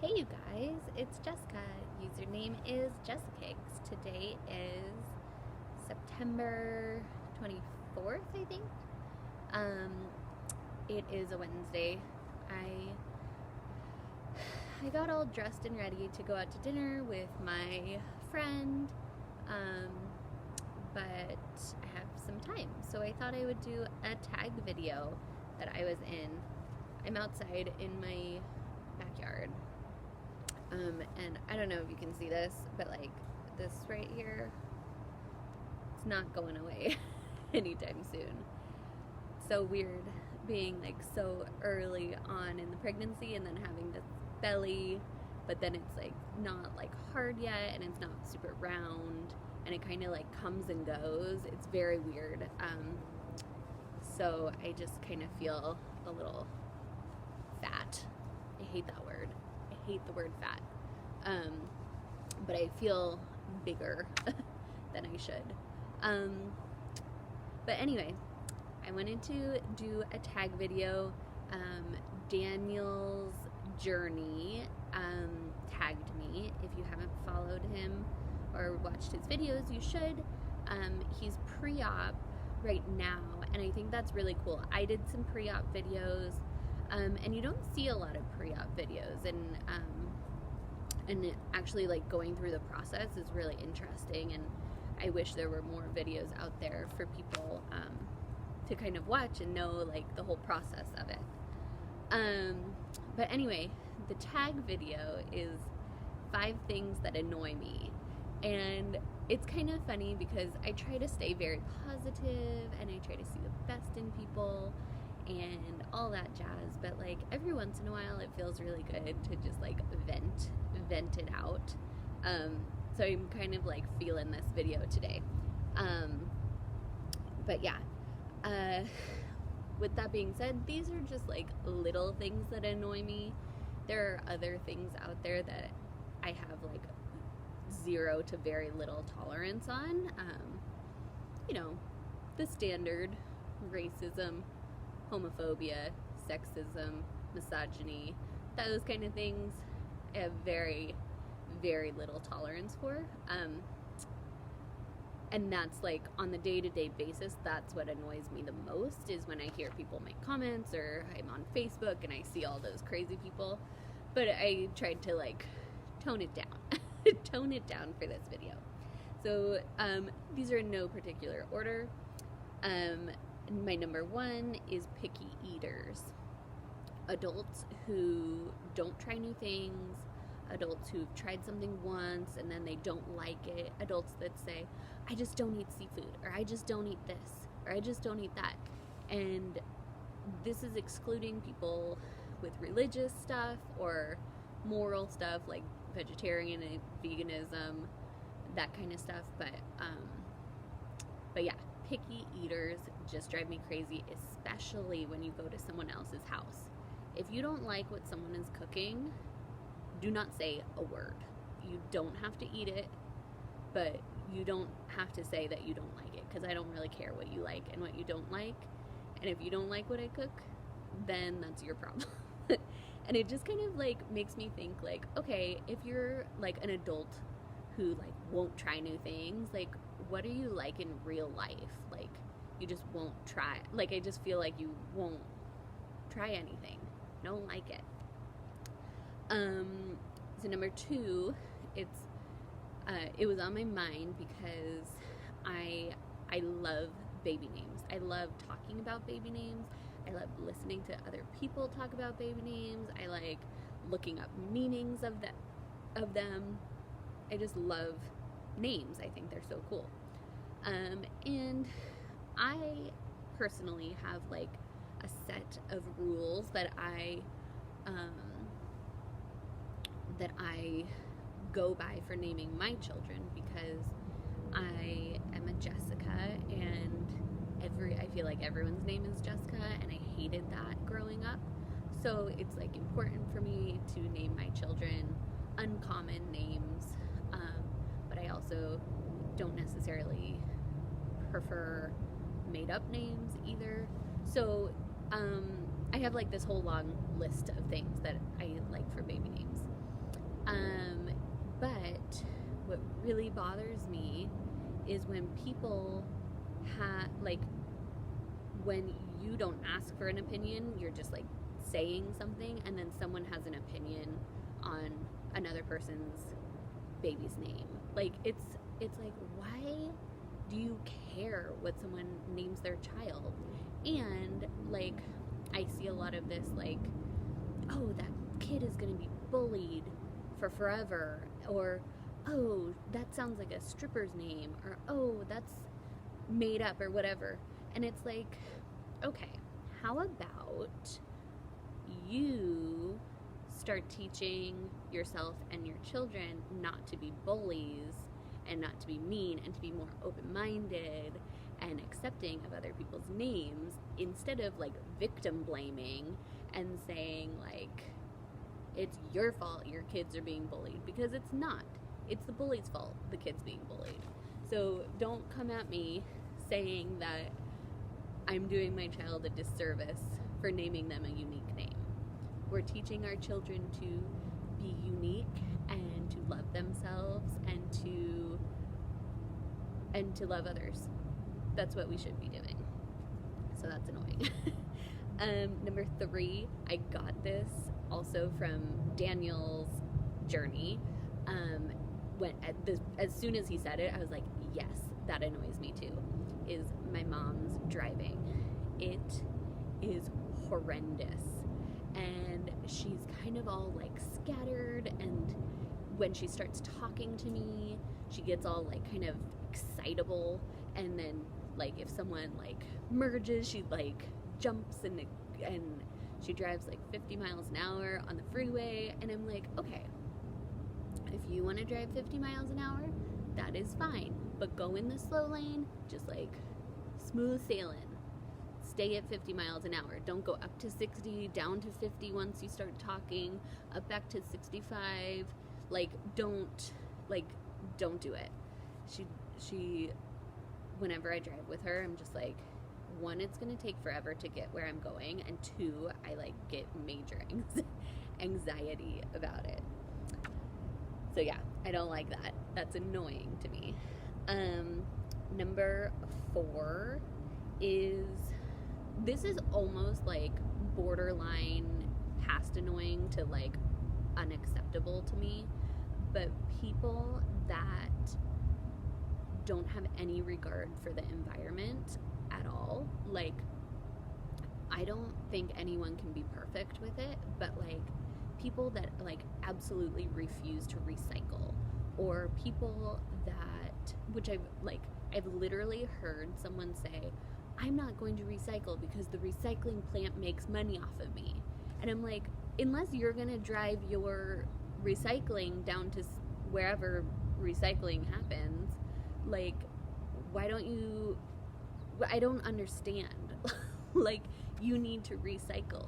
Hey you guys, it's Jessica. Username is Jessicakes. Today is September 24th, I think. Um, it is a Wednesday. I I got all dressed and ready to go out to dinner with my friend. Um, but I have some time, so I thought I would do a tag video that I was in. I'm outside in my backyard. And I don't know if you can see this, but like this right here, it's not going away anytime soon. So weird being like so early on in the pregnancy and then having this belly, but then it's like not like hard yet and it's not super round and it kind of like comes and goes. It's very weird. So I just kind of feel a little fat. I hate that word. I hate the word fat. But I feel bigger than I should. But anyway, I wanted to do a tag video. Daniel's Journey tagged me. If you haven't followed him or watched his videos, you should. He's pre-op right now, and I think that's really cool. I did some pre-op videos. And you don't see a lot of pre-op videos, and actually like going through the process is really interesting, and I wish there were more videos out there for people to kind of watch and know like the whole process of it. But anyway, the tag video is 5 things that annoy me, and it's kind of funny because I try to stay very positive and I try to see the best in people and all that jazz, but like every once in a while it feels really good to just like vent it out. So I'm kind of like feeling this video today. But yeah, with that being said, these are just like little things that annoy me. There are other things out there that I have like 0 to very little tolerance on. The standard racism, homophobia, sexism, misogyny, those kind of things I have very, very little tolerance for. And that's like on the day-to-day basis, that's what annoys me the most, is when I hear people make comments or I'm on Facebook and I see all those crazy people. But I tried to like tone it down, tone it down for this video. So these are in no particular order. My number 1 is picky eaters. Adults who don't try new things, adults who've tried something once and then they don't like it, adults that say, I just don't eat seafood, or I just don't eat this, or I just don't eat that. And this is excluding people with religious stuff or moral stuff like vegetarian and veganism, that kind of stuff. But yeah, picky eaters just drive me crazy, especially when you go to someone else's house. If you don't like what someone is cooking, do not say a word. You don't have to eat it, but you don't have to say that you don't like it, because I don't really care what you like and what you don't like. And if you don't like what I cook, then that's your problem. And it just kind of like makes me think like, okay, if you're like an adult who like won't try new things, like what are you like in real life? Like you just won't try. Like I just feel like you won't try anything. Don't like it. So number 2, it was on my mind because I love baby names. I love talking about baby names. I love listening to other people talk about baby names. I like looking up meanings of them. I just love names. I think they're so cool. And I personally have like a set of rules that I go by for naming my children, because I am a Jessica, and I feel like everyone's name is Jessica, and I hated that growing up. So it's like important for me to name my children uncommon names, but I also don't necessarily prefer made up names either. So I have like this whole long list of things that I like for baby names. But what really bothers me is when people like, when you don't ask for an opinion, you're just like saying something, and then someone has an opinion on another person's baby's name. Like, it's like, why do you care what someone names their child? And like, I see a lot of this, like, oh, that kid is gonna be bullied for forever, or oh, that sounds like a stripper's name, or oh, that's made up, or whatever. And it's like, okay, how about you start teaching yourself and your children not to be bullies and not to be mean, and to be more open-minded and accepting of other people's names, instead of like victim blaming and saying like, it's your fault your kids are being bullied, because it's not. It's the bully's fault the kid's being bullied. So don't come at me saying that I'm doing my child a disservice for naming them a unique name. We're teaching our children to be unique and to love themselves and to love others. That's what we should be doing. So that's annoying. Number 3, I got this also from Daniel's journey. As soon as he said it, I was like, yes, that annoys me too, is my mom's driving. It is horrendous. And she's kind of all like scattered, and when she starts talking to me, she gets all like kind of excitable, and then like if someone like merges, she like jumps and she drives like 50 miles an hour on the freeway, and I'm like, okay, if you want to drive 50 miles an hour, that is fine, but go in the slow lane, just like smooth sailing. Stay at 50 miles an hour. Don't go up to 60, down to 50 once you start talking, up back to 65. Like, don't do it. She whenever I drive with her, I'm just like, 1, it's gonna take forever to get where I'm going, and 2, I like get major anxiety about it. So yeah, I don't like that. That's annoying to me. Number 4 is, this is almost like borderline past annoying to like unacceptable to me, but people that don't have any regard for the environment at all. Like, I don't think anyone can be perfect with it, but like people that like absolutely refuse to recycle, or people that, which I've literally heard someone say, I'm not going to recycle because the recycling plant makes money off of me. And I'm like, unless you're going to drive your recycling down to wherever recycling happens, like, why don't you, I don't understand. Like, you need to recycle.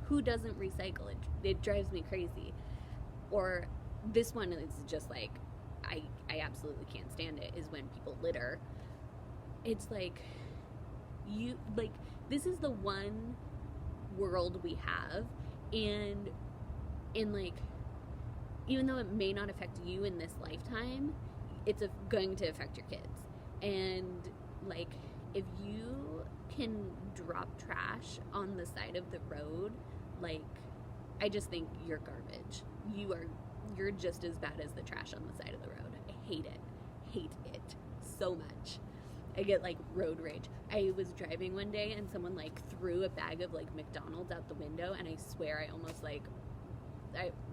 Who doesn't recycle? It drives me crazy. Or this one is just like, I absolutely can't stand it, is when people litter. It's like, this is the one world we have, and like, even though it may not affect you in this lifetime, it's going to affect your kids. And like, if you can drop trash on the side of the road, like, I just think you're garbage. You're just as bad as the trash on the side of the road. I hate it so much. I get like road rage. I was driving one day and someone like threw a bag of like McDonald's out the window, and I swear I almost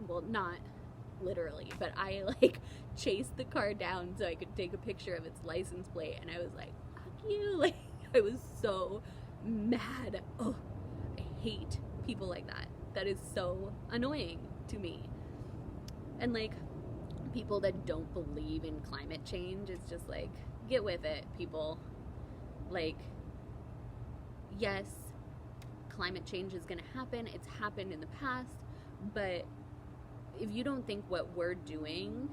well, not literally, but I like chased the car down so I could take a picture of its license plate, and I was like, fuck you. Like, I was so mad. Oh, I hate people like that. That is so annoying to me. And like, people that don't believe in climate change, it's just like, get with it, people. Like, yes, climate change is going to happen. It's happened in the past, but if you don't think what we're doing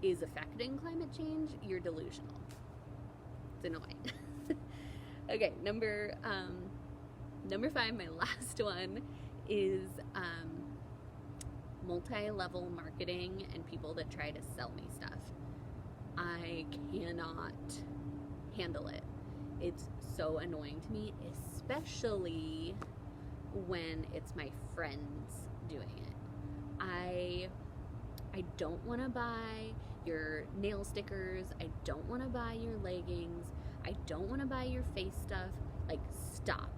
is affecting climate change, you're delusional. It's annoying. Okay, number 5, my last one, is multi-level marketing and people that try to sell me stuff. I cannot handle it. It's so annoying to me, especially when it's my friends doing it. I don't want to buy your nail stickers. I don't want to buy your leggings. I don't want to buy your face stuff. Like, stop.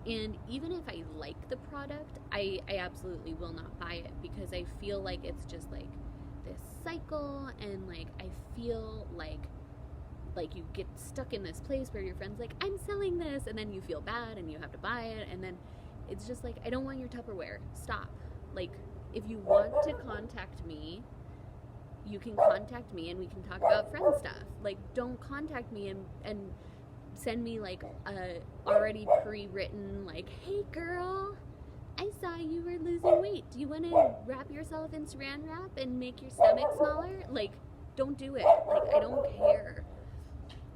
And even if I like the product, I absolutely will not buy it, because I feel like it's just like this cycle, and like I feel like you get stuck in this place where your friend's like, I'm selling this, and then you feel bad and you have to buy it, and then it's just like, I don't want your Tupperware. Stop. Like, if you want to contact me, you can contact me and we can talk about friend stuff. Like, don't contact me and send me like a already pre-written like, hey girl, I saw you were losing weight. Do you want to wrap yourself in saran wrap and make your stomach smaller? Like, don't do it. Like, I don't care.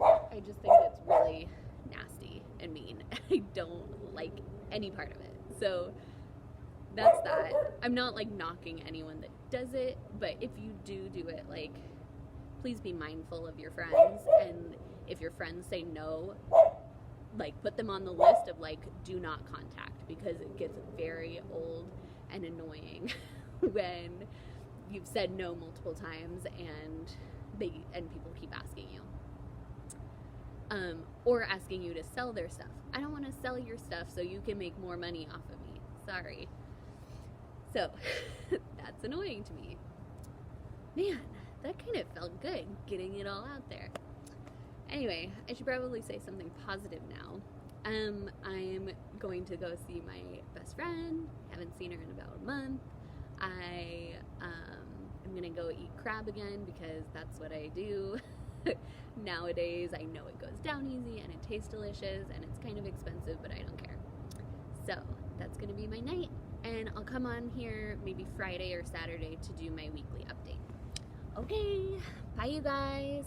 I just think it's really nasty and mean. I don't like any part of it. So that's that. I'm not like knocking anyone that does it, but if you do it, like, please be mindful of your friends, and if your friends say no, like, put them on the list of like, do not contact, because it gets very old and annoying when you've said no multiple times and people keep asking you. Or asking you to sell their stuff. I don't want to sell your stuff so you can make more money off of me. Sorry. So, that's annoying to me. Man, that kind of felt good, getting it all out there. Anyway, I should probably say something positive now. I'm going to go see my best friend. Haven't seen her in about a month. I'm going to go eat crab again, because that's what I do. Nowadays, I know it goes down easy and it tastes delicious and it's kind of expensive, but I don't care. So that's going to be my night, and I'll come on here maybe Friday or Saturday to do my weekly update. Okay, bye you guys.